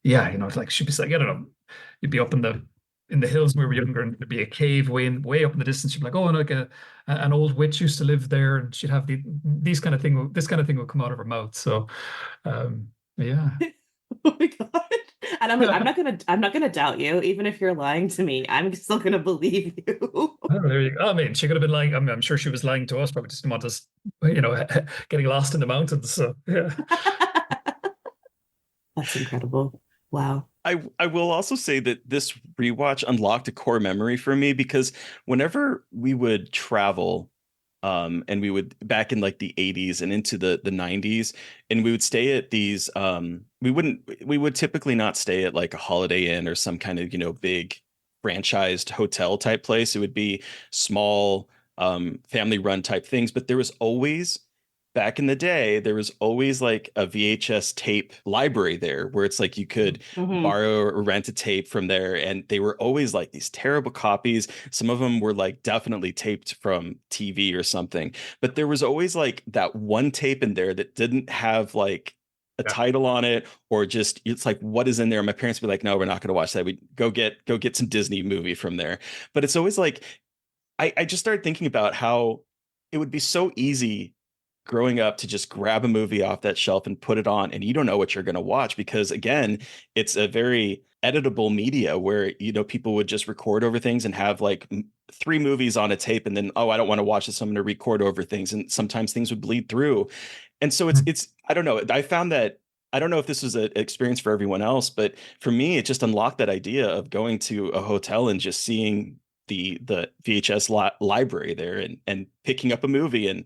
yeah, it's like she'd be like, I don't know, you'd be up in the hills when we were younger, and there'd be a cave way up in the distance. She'd be like, oh, and like an old witch used to live there, and she'd have these kind of thing. This kind of thing would come out of her mouth. So, yeah. Oh my God. And I'm like, I'm not gonna doubt you, even if you're lying to me. I'm still gonna believe you. Oh, there you go. I mean, she could have been lying. I'm sure she was lying to us, probably just didn't want us, getting lost in the mountains. So, yeah. That's incredible. Wow. I will also say that this rewatch unlocked a core memory for me because whenever we would travel, and we would back in like the 80s and into the 90s, and we would stay at these, we would typically not stay at like a Holiday Inn or some kind of, big franchised hotel type place. It would be small, family run type things, but there was always back in the day, there was always like a VHS tape library there where it's like you could Hmm. borrow or rent a tape from there. And they were always like these terrible copies. Some of them were like definitely taped from TV or something. But there was always like that one tape in there that didn't have like a Yeah. title on it, or just it's like what is in there. My parents would be like, no, we're not going to watch that. We go get some Disney movie from there. But it's always like I just started thinking about how it would be so easy growing up to just grab a movie off that shelf and put it on, and you don't know what you're going to watch because again, it's a very editable media where people would just record over things and have like three movies on a tape, and then, oh, I don't want to watch this, I'm going to record over things, and sometimes things would bleed through. And so it's I don't know, I found that, I don't know if this was an experience for everyone else, but for me it just unlocked that idea of going to a hotel and just seeing the VHS library there, and picking up a movie, and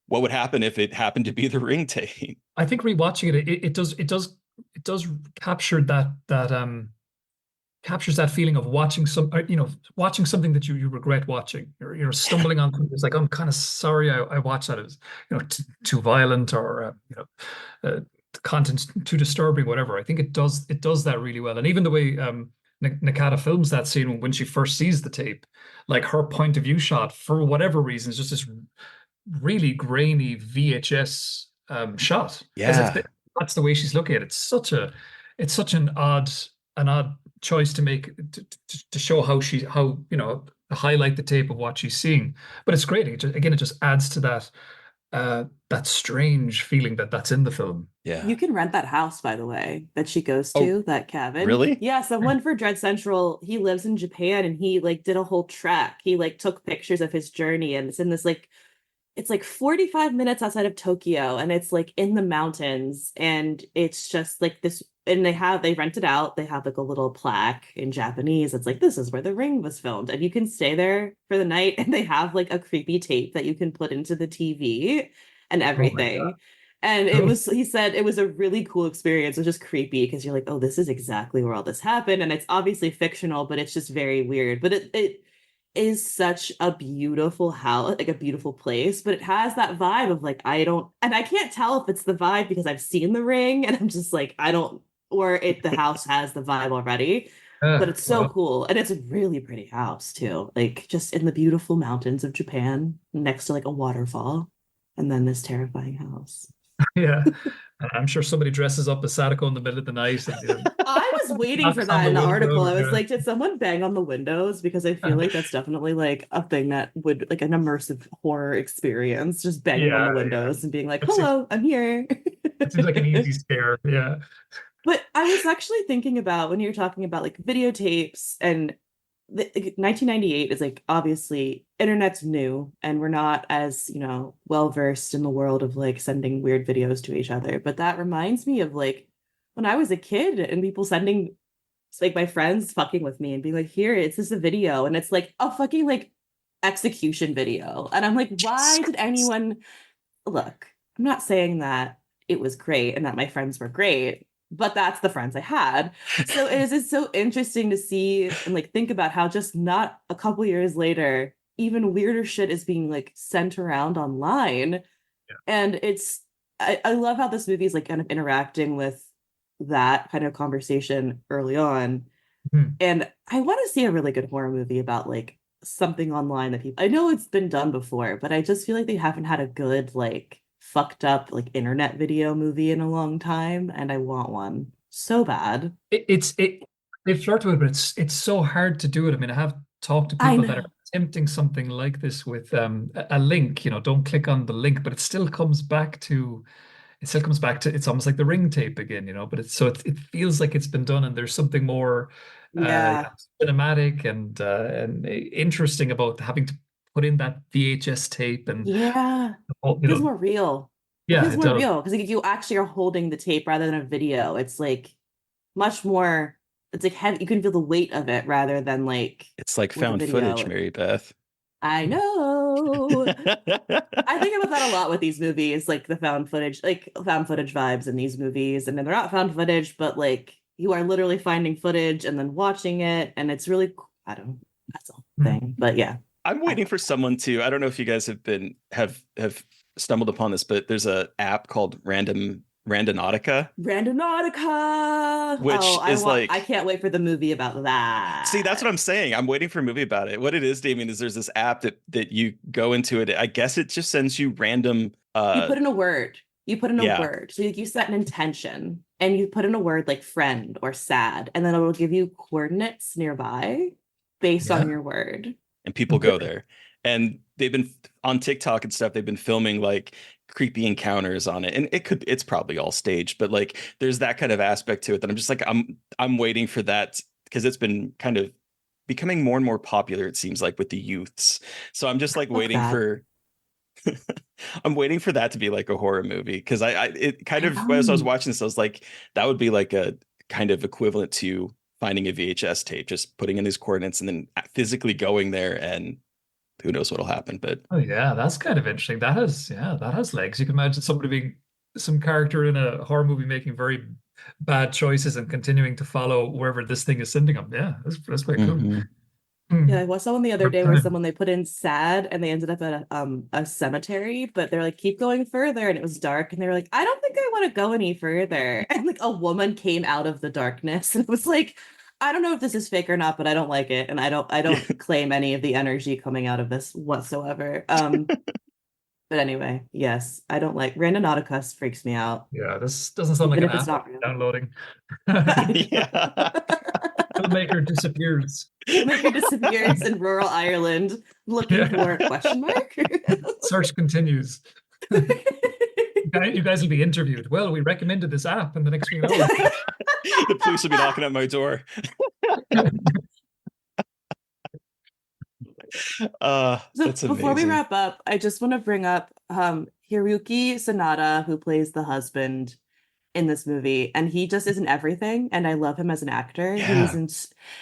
what would happen if it happened to be the Ring tape. I think rewatching it does capture captures that feeling of watching something that you regret watching. You're stumbling on something. It's like, I'm kind of sorry I watched that. It was, too violent, or the content's too disturbing, whatever. I think it does that really well. And even the way Nakata films that scene when she first sees the tape, like her point of view shot, for whatever reason, is just this really grainy VHS shot. As if Yeah. that's the way she's looking at it. It's such an odd choice to make to show how highlight the tape of what she's seeing. But it's great. It just adds to that strange feeling that's in the film. Yeah. You can rent that house, by the way, that she goes Oh, to, that cabin. really? Yeah, someone for Dread Central, he lives in Japan and he like did a whole trek. He like took pictures of his journey, and it's in this like it's like 45 minutes outside of Tokyo, and it's like in the mountains, and it's just like this, and they rent it out. They have like a little plaque in Japanese. It's like, this is where the Ring was filmed, and you can stay there for the night, and they have like a creepy tape that you can put into the TV and Oh my God. everything. And it was, he said it was a really cool experience. It was just creepy because you're like, oh, this is exactly where all this happened. And it's obviously fictional, but it's just very weird. But it is such a beautiful house, like a beautiful place, but it has that vibe of like, and I can't tell if it's the vibe because I've seen The Ring and I'm just like, I don't, or if the house has the vibe already, but it's so Well, cool. And it's a really pretty house too, like just in the beautiful mountains of Japan next to like a waterfall, and then this terrifying house. yeah. And I'm sure somebody dresses up as Sadako in the middle of the night and I was waiting for knocks on that the in the article. window. I was Yeah. like, did someone bang on the windows? Because I feel like that's definitely like a thing that would like an immersive horror experience, just banging on Yeah, the yeah. windows and being like, It seems hello, I'm here. it seems like an easy scare. Yeah. But I was actually thinking about when you're talking about like videotapes, and 1998 is like obviously internet's new and we're not as, well versed in the world of like sending weird videos to each other. But that reminds me of like when I was a kid and people sending like my friends fucking with me and being like, here, it's just a video. And it's like a fucking like execution video. And I'm like, why did anyone look? I'm not saying that it was great and that my friends were great, but that's the friends I had. So it is just so interesting to see and like think about how just not a couple years later, even weirder shit is being like sent around online. Yeah. And I love how this movie is like kind of interacting with that kind of conversation early on. Mhm. And I want to see a really good horror movie about like something online that people, I know it's been done before, but I just feel like they haven't had a good, like, fucked up, like, internet video movie in a long time, and I want one so bad. It they flirt with it, but it's so hard to do it. I mean, I have talked to I people that are know. attempting something like this with a link, don't click on the link, but it still comes back to it's almost like the ring tape again, but it feels like it's been done and there's something more Yeah. cinematic and interesting about having to put in that VHS tape and Yeah. oh, Feels more real. It yeah, feels it more does. real because like, you actually are holding the tape rather than a video. It's like much more, it's like heavy. You can feel the weight of it rather than like It's like with a found video. footage, Mary Beth. I know. I think about that a lot with these movies, like the found footage vibes in these movies. And then they're not found footage, but like you are literally finding footage and then watching it. And it's really, I don't know, that's the whole Hmm. thing. But yeah, I'm I waiting love for someone to, I don't know if you guys have stumbled upon this, but there's a app called Randonautica, Randonautica. Oh, which is I like, can't wait for the movie about see, that's that. what I'm saying. I'm waiting for a movie about it. What it is, Damien, is there's this app that you go into it. I guess it just sends you random You put in a word. You put in a yeah, word. So you set an intention and you put in a word like friend or sad, and then it will give you coordinates nearby based Yeah. on your word. and people go there. And they've been on TikTok and stuff, they've been filming like creepy encounters on it. And it's probably all staged, but like there's that kind of aspect to it that I'm just like I'm waiting for that because it's been kind of becoming more and more popular, it seems like, with the youths. So I'm just like Fuck waiting that. for I'm waiting for that to be like a horror movie because I it kind I of as I was know. watching this, I was like, that would be like a kind of equivalent to finding a VHS tape, just putting in these coordinates and then physically going there, and who knows what'll happen. But Oh yeah, that's kind of interesting. That has legs. You can imagine somebody being some character in a horror movie making very bad choices and continuing to follow wherever this thing is sending them. Yeah, that's quite cool. mhm. Hmm. Yeah, I saw one the other Hard day where time. someone they put in sad and they ended up at a cemetery, but they're like, keep going further, and it was dark, and they were like, I don't think I want to go any further. And like a woman came out of the darkness and it was like, I don't know if this is fake or not, but I don't like it. And I don't claim any of the energy coming out of this whatsoever. But anyway, yes, I don't like Randonauticus freaks me out, Yeah, this doesn't sound like even an if it's app not real. downloading. I know. Yeah. Filmmaker disappears. Filmmaker disappears in rural Ireland looking for Yeah. question mark. Search continues. You guys will be interviewed. Well, we recommended this app, and the next thing you know, The police will be knocking at my door. So That's before we amazing. wrap up, I just want to bring up Hiroyuki Sanada, who plays the husband in this movie, and he just isn't everything. And I love him as an actor. Yeah.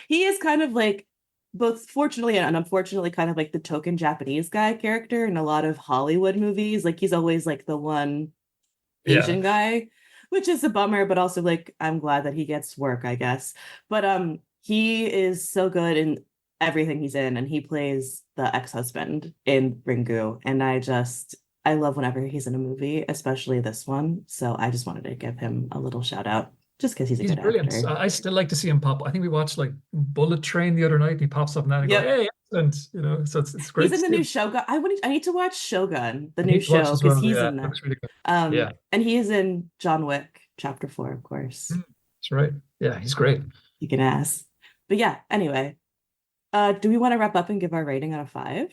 He is kind of like both fortunately and unfortunately kind of like the token Japanese guy character in a lot of Hollywood movies. Like he's always like the one yeah, Asian guy, which is a bummer, but also like I'm glad that he gets work, I guess. But he is so good in everything he's in, and he plays the ex-husband in Ringu, and I love whenever he's in a movie, especially this one. So I just wanted to give him a little shout out just because he's a he's good brilliant. actor. I still like to see him pop. I think we watched like Bullet Train the other night, and he pops up in that and I go, Yep. "Hey, excellent!" So it's He's great to in the see new him. Shogun. I need to watch Shogun, the I new need to watch show, as because well. he's Yeah, in it that. looks really good. Yeah, And he is in John Wick Chapter 4, of course. that's right. Yeah, he's great. You can ask. But yeah, anyway. Do we want to wrap up and give our rating out of five?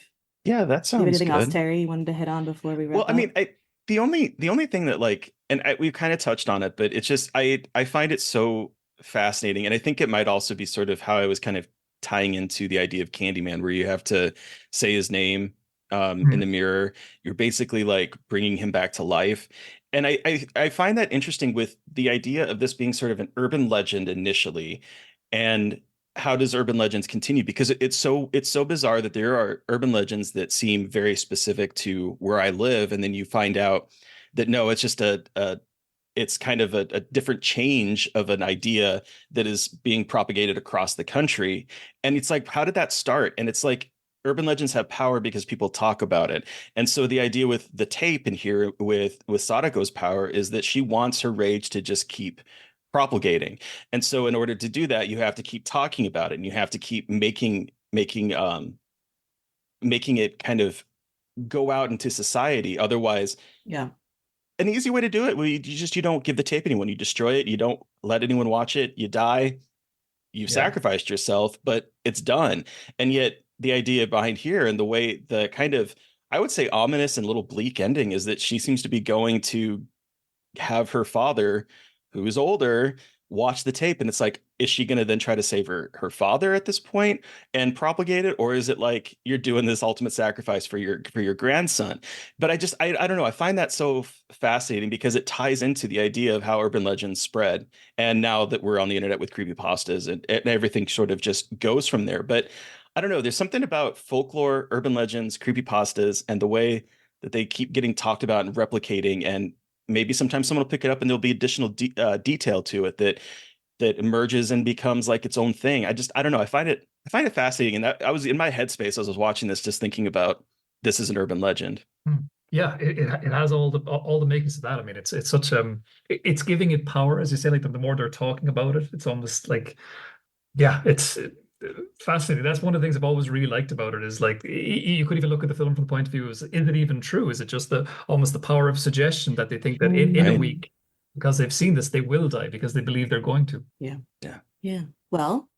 Yeah, that Do you have sounds anything else, good. Terry, you wanted to hit on before we Well, wrap I mean, up? the only thing that like, and we've kind of touched on it, but it's just I find it so fascinating, and I think it might also be sort of how I was kind of tying into the idea of Candyman, where you have to say his name in Hmm. the mirror. You're basically like bringing him back to life, and I find that interesting with the idea of this being sort of an urban legend initially, and how does urban legends continue? Because it's so bizarre that there are urban legends that seem very specific to where I live, and then you find out that no, it's just a it's kind of a different change of an idea that is being propagated across the country. And it's like, how did that start? And it's like urban legends have power because people talk about it. And so the idea with the tape in here with Sadako's power is that she wants her rage to just keep propagating. And so in order to do that, you have to keep talking about it, and you have to keep making making it kind of go out into society. Otherwise, Yeah. an easy way to do it, well, you don't give the tape anyone. You destroy it. You don't let anyone watch it. You die. You've Yeah. sacrificed yourself, but it's done. And yet the idea behind here and the way the kind of, I would say, ominous and little bleak ending is that she seems to be going to have her father, who is older, watch the tape, and it's like, is she going to then try to save her father at this point and propagate it, or is it like you're doing this ultimate sacrifice for your grandson? But I don't know, I find that so fascinating because it ties into the idea of how urban legends spread, and now that we're on the internet with creepypastas, and everything sort of just goes from there. But I don't know, there's something about folklore, urban legends, creepypastas, and the way that they keep getting talked about and replicating, and maybe sometimes someone will pick it up and there'll be additional detail to it that emerges and becomes like its own thing. I don't know. I find it fascinating. And that I was in my headspace as I was watching this, just thinking about this is an urban legend. Hmm. Yeah, it has all the makings of that. I mean, it's such it's giving it power, as you say. Like the more they're talking about it, it's almost like yeah, it's fascinating. That's one of the things I've always really liked about it is like you could even look at the film from the point of view is it even true? Is it just the almost the power of suggestion that they think that in a Right. Mm, week, because they've seen this, they will die because they believe they're going to. yeah. Yeah. Yeah. Well,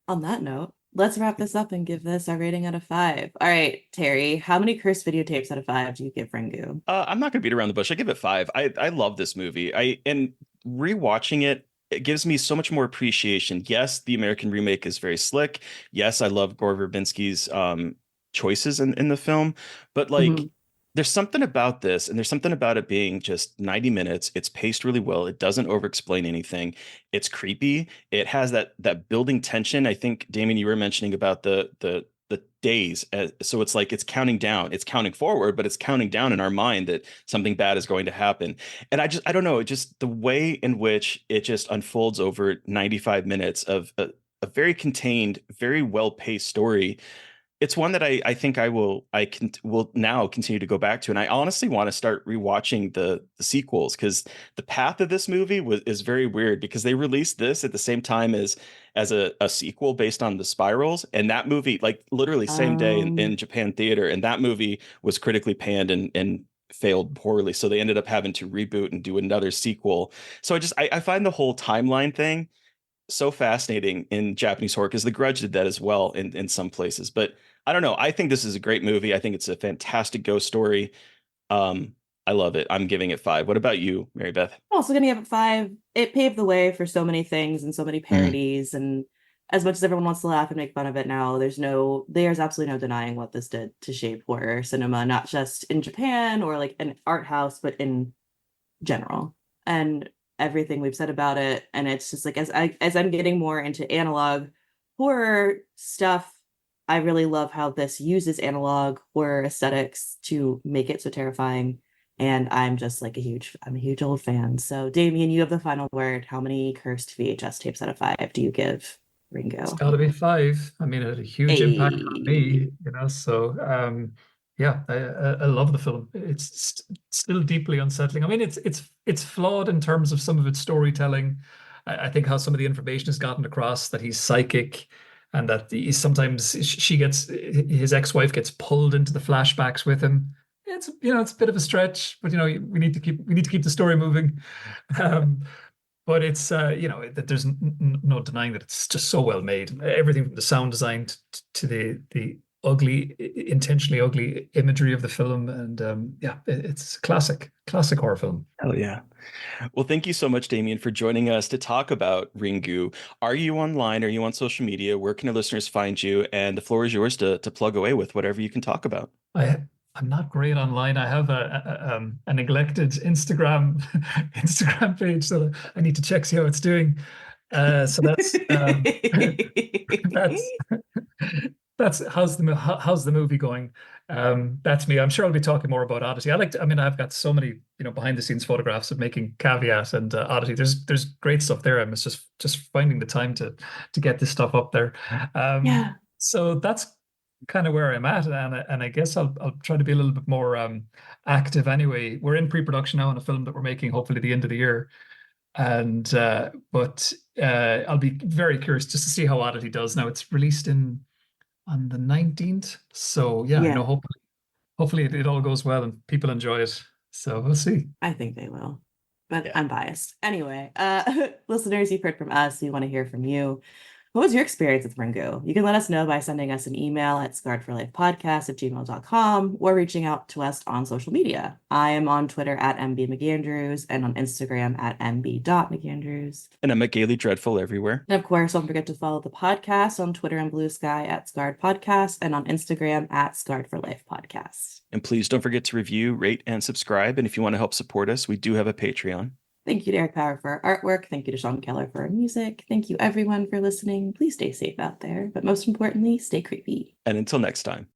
on that note, let's wrap this up and give this our rating out of 5. All right, Terry, how many cursed videotapes out of 5 do you give Ringu? I'm not gonna beat around the bush. I give it 5. I love this movie. And rewatching it, it gives me so much more appreciation. Yes, the American remake is very slick. Yes, I love Gore Verbinski's choices in the film, but like Mhm. there's something about this, and there's something about it being just 90 minutes. It's paced really well. It doesn't over-explain anything. It's creepy. It has that building tension. I think, Damien, you were mentioning about the days. So it's like it's counting down. It's counting forward, but it's counting down in our mind that something bad is going to happen. And I don't know, just the way in which it just unfolds over 95 minutes of a very contained, very well-paced story. It's one that I think will now continue to go back to, and I honestly want to start rewatching the sequels because the path of this movie is very weird because they released this at the same time as a sequel based on the Spirals, and that movie, like literally same day in Um, Japan theater, and that movie was critically panned and failed poorly, so they ended up having to reboot and do another sequel. So I find the whole timeline thing so fascinating in Japanese horror because The Grudge did that as well in some places. But I don't know. I think this is a great movie. I think it's a fantastic ghost story. Um, I love it. I'm giving it 5. What about you, Mary Beth? I'm also gonna give it 5. It paved the way for so many things and so many Mm, parodies, and as much as everyone wants to laugh and make fun of it now, there's absolutely no denying what this did to shape horror cinema, not just in Japan or like an art house, but in general. And everything we've said about it, and it's just like as I'm getting more into analog horror stuff, I really love how this uses analog horror aesthetics to make it so terrifying. And I'm just like I'm a huge old fan. So Damien, you have the final word. How many cursed VHS tapes out of 5 do you give It's Ringo? got to be 5. I mean, it had a huge impact on A me, you know. So, yeah, I love the film. It's still deeply unsettling. I mean, it's flawed in terms of some of its storytelling. I think how some of the information is gotten across that he's psychic, and that sometimes she gets his ex-wife gets pulled into the flashbacks with him. It's a bit of a stretch, but we need to keep the story moving. Um, but it's that there's no denying that it's just so well made. Everything from the sound design to the ugly, intentionally ugly imagery of the film, and yeah, it's classic horror film. hell yeah. Well, thank you so much, Damien, for joining us to talk about Ringu. Are you online? Are you on social media? Where can our listeners find you? And the floor is yours to plug away with whatever you can talk about. I I'm not great online. I have a neglected Instagram Instagram page, so I need to check see how it's doing. So that's that's how's the movie going? That's me. I'm sure I'll be talking more about Odyssey. I mean, I've got so many, behind the scenes photographs of making Caveat and Odyssey. There's great stuff there. I'm just finding the time to get this stuff up there. Yeah. So that's kind of where I'm at, and I guess I'll try to be a little bit more active anyway. We're in pre-production now on a film that we're making, hopefully the end of the year, and but I'll be very curious just to see how Oddity does. Now it's released in on the 19th. So yeah, Yeah. hopefully it all goes well and people enjoy it. So we'll see. I think they will, but Yeah. I'm biased. Anyway, listeners, you've heard from us. We want to hear from you. What was your experience with Ringu? You can let us know by sending us an email at scarredforlifepodcast@gmail.com or reaching out to us on social media. I am on Twitter at mbmcandrews and on Instagram at mb.mcandrews. And I'm a Gaily Dreadful everywhere. And of course, don't forget to follow the podcast on Twitter and Blue Sky at Scarred Podcast and on Instagram at Scarred for Life Podcast. And please don't forget to review, rate, and subscribe. And if you want to help support us, we do have a Patreon. Thank you to Eric Power for our artwork. Thank you to Sean Keller for our music. Thank you, everyone, for listening. Please stay safe out there. But most importantly, stay creepy. And until next time.